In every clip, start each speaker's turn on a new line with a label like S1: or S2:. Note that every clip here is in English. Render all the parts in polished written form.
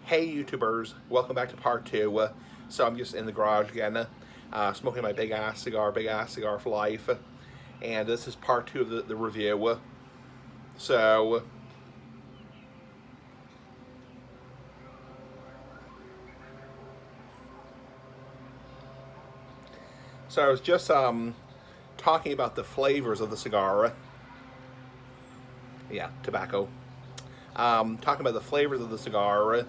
S1: Hey YouTubers, welcome back to part two. So I'm just in the garage again, smoking my big ass cigar for life. And this is part two of the review. So, so I was just talking about the flavors of the cigar. Yeah, tobacco. Talking about the flavors of the cigar.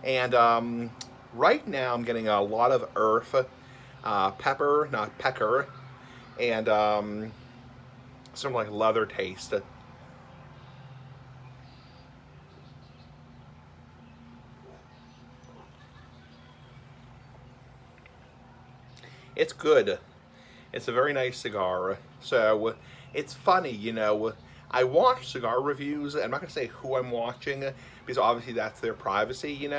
S1: And right now I'm getting a lot of earth, pepper, not pecker, and some like leather taste. It's good. It's a very nice cigar. So it's funny, I watch cigar reviews. I'm not going to say who I'm watching because obviously that's their privacy.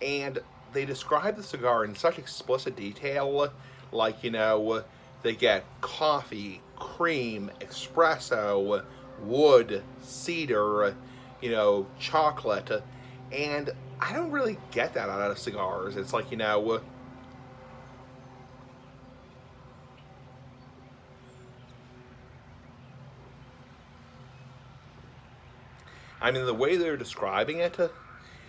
S1: And they describe the cigar in such explicit detail, like, they get coffee, cream, espresso, wood, cedar, chocolate. And I don't really get that out of cigars. It's like, I mean, the way they're describing it,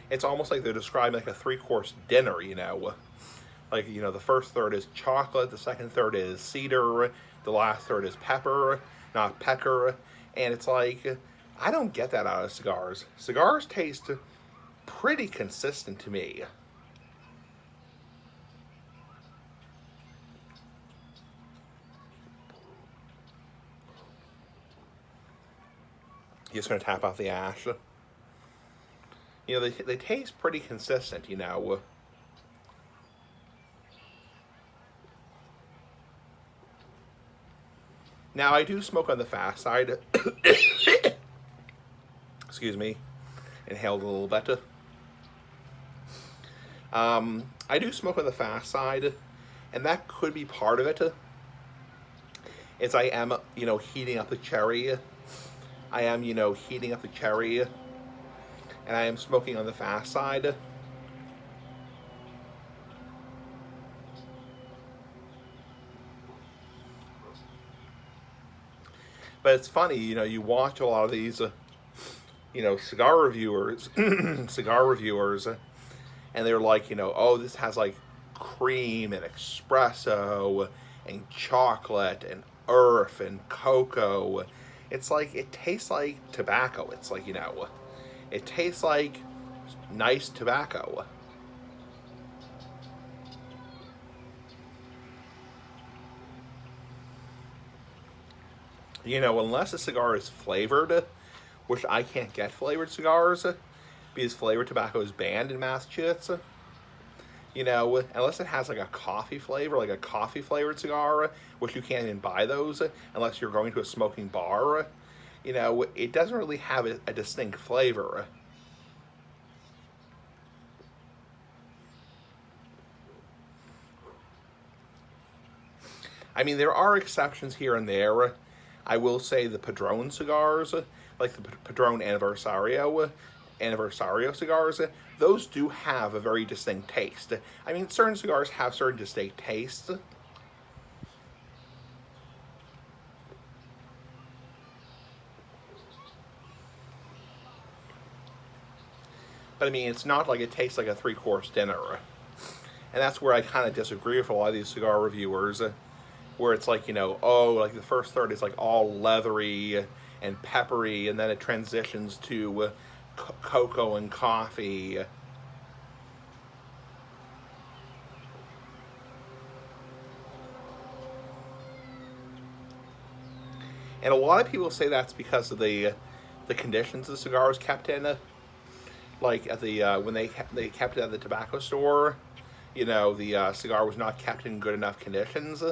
S1: it's almost like they're describing like a three-course dinner. Like, the first third is chocolate, the second third is cedar, the last third is pepper, not pecker. And it's like, I don't get that out of cigars. Cigars taste pretty consistent to me. Just gonna tap off the ash. They taste pretty consistent. Now, I do smoke on the fast side. Excuse me. Inhaled a little bit. I do smoke on the fast side, and that could be part of it. It's I am, heating up the cherry. I am, heating up the cherry, and I am smoking on the fast side. But it's funny, you watch a lot of these, cigar reviewers, cigar reviewers, and they're like, oh, this has like cream and espresso and chocolate and earth and cocoa. It's like, it tastes like tobacco. It's like, it tastes like nice tobacco. Unless a cigar is flavored, which I can't get flavored cigars because flavored tobacco is banned in Massachusetts. Unless it has like a coffee flavor, like a coffee flavored cigar, which you can't even buy those unless you're going to a smoking bar. It doesn't really have a distinct flavor. I mean, there are exceptions here and there. I will say the Padron cigars, like the Padron Anniversario cigars, those do have a very distinct taste. I mean, certain cigars have certain distinct tastes. But I mean, it's not like it tastes like a three-course dinner. And that's where I kind of disagree with a lot of these cigar reviewers, where it's like, oh, like the first third is like all leathery and peppery, and then it transitions to cocoa and coffee. And a lot of people say that's because of the conditions the cigar was kept in. Like at the when they kept it at the tobacco store, the cigar was not kept in good enough conditions.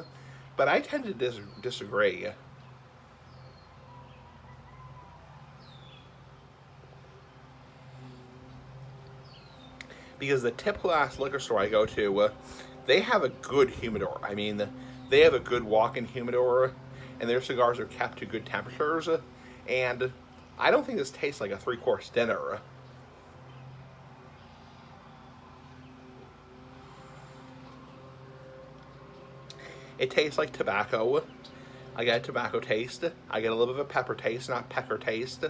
S1: But I tend to disagree. Because the typical ass liquor store I go to, they have a good humidor. I mean, they have a good walk-in humidor, and their cigars are kept to good temperatures. And I don't think this tastes like a three-course dinner. It tastes like tobacco. I get a tobacco taste. I get a little bit of a pepper taste, not pecker taste.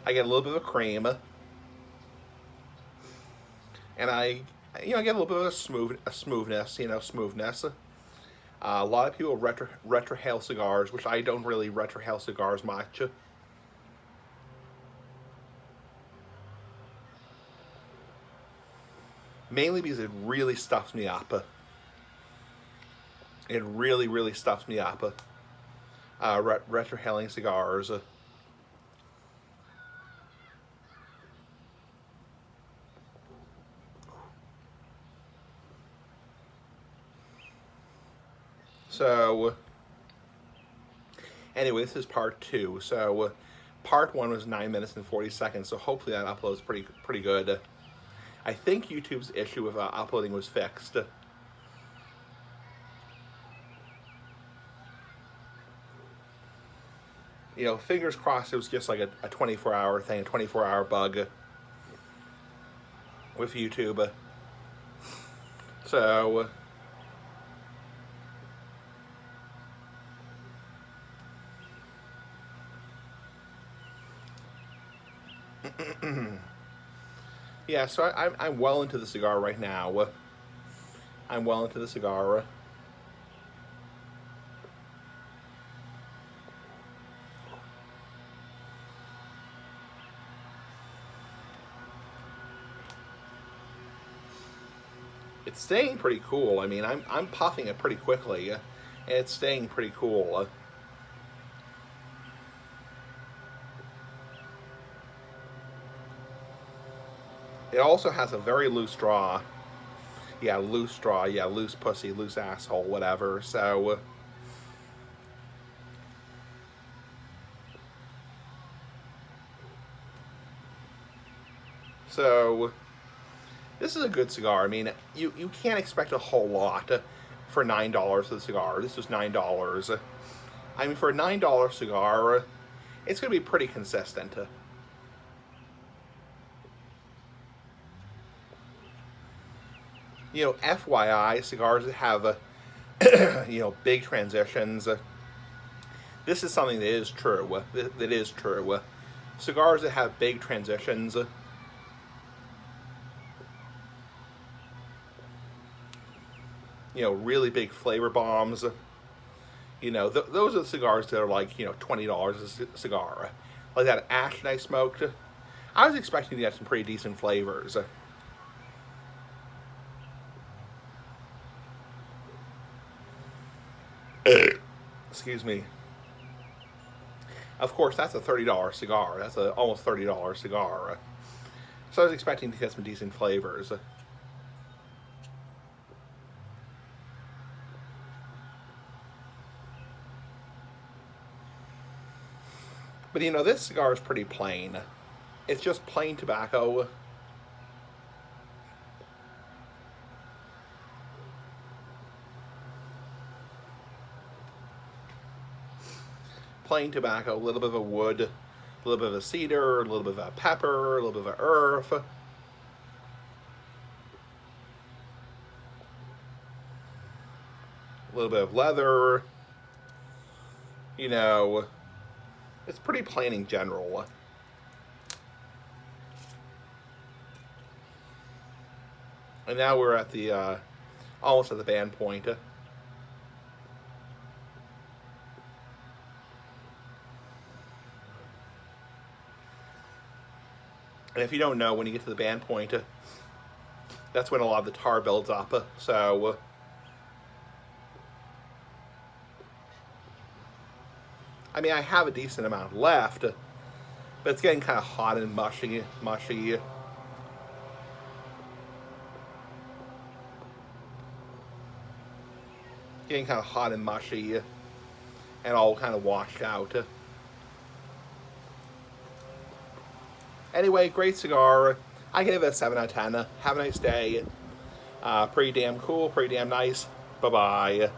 S1: I get a little bit of a cream. And I get a little bit of a smoothness, smoothness. A lot of people retrohale cigars, which I don't really retrohale cigars much. Mainly because it really stuffs me up. It really, really stuffs me up. Retrohaling cigars. So, anyway, this is part 2. So, part 1 was 9 minutes and 40 seconds. So hopefully that uploads pretty good. I think YouTube's issue with uploading was fixed. Fingers crossed it was just like a 24-hour thing, a 24-hour bug with YouTube. So, yeah, so I'm well into the cigar right now. I'm well into the cigar. It's staying pretty cool. I mean, I'm puffing it pretty quickly, and it's staying pretty cool. It also has a very loose straw. Yeah, loose straw. Yeah, loose pussy, loose asshole, whatever. So, this is a good cigar. I mean, you can't expect a whole lot for $9 for the cigar. This was $9. I mean, for a $9 cigar, it's going to be pretty consistent. FYI, cigars that have, big transitions. This is something that is true. That is true. Cigars that have big transitions. Really big flavor bombs. Those are the cigars that are like, $20 a cigar. Like that Ashton I smoked. I was expecting to get some pretty decent flavors. Excuse me. Of course, that's a $30 cigar. That's an almost $30 cigar. So I was expecting to get some decent flavors. But this cigar is pretty plain. It's just plain tobacco. Plain tobacco, a little bit of a wood, a little bit of a cedar, a little bit of a pepper, a little bit of a earth. A little bit of leather. It's pretty plain in general. And now we're at the, almost at the band point. And if you don't know, when you get to the band point, that's when a lot of the tar builds up. So, I mean, I have a decent amount left, but it's getting kind of hot and mushy. Getting kind of hot and mushy and all kind of washed out. Anyway, great cigar. I gave it a 7 out of 10. Have a nice day. Pretty damn cool, pretty damn nice. Bye-bye.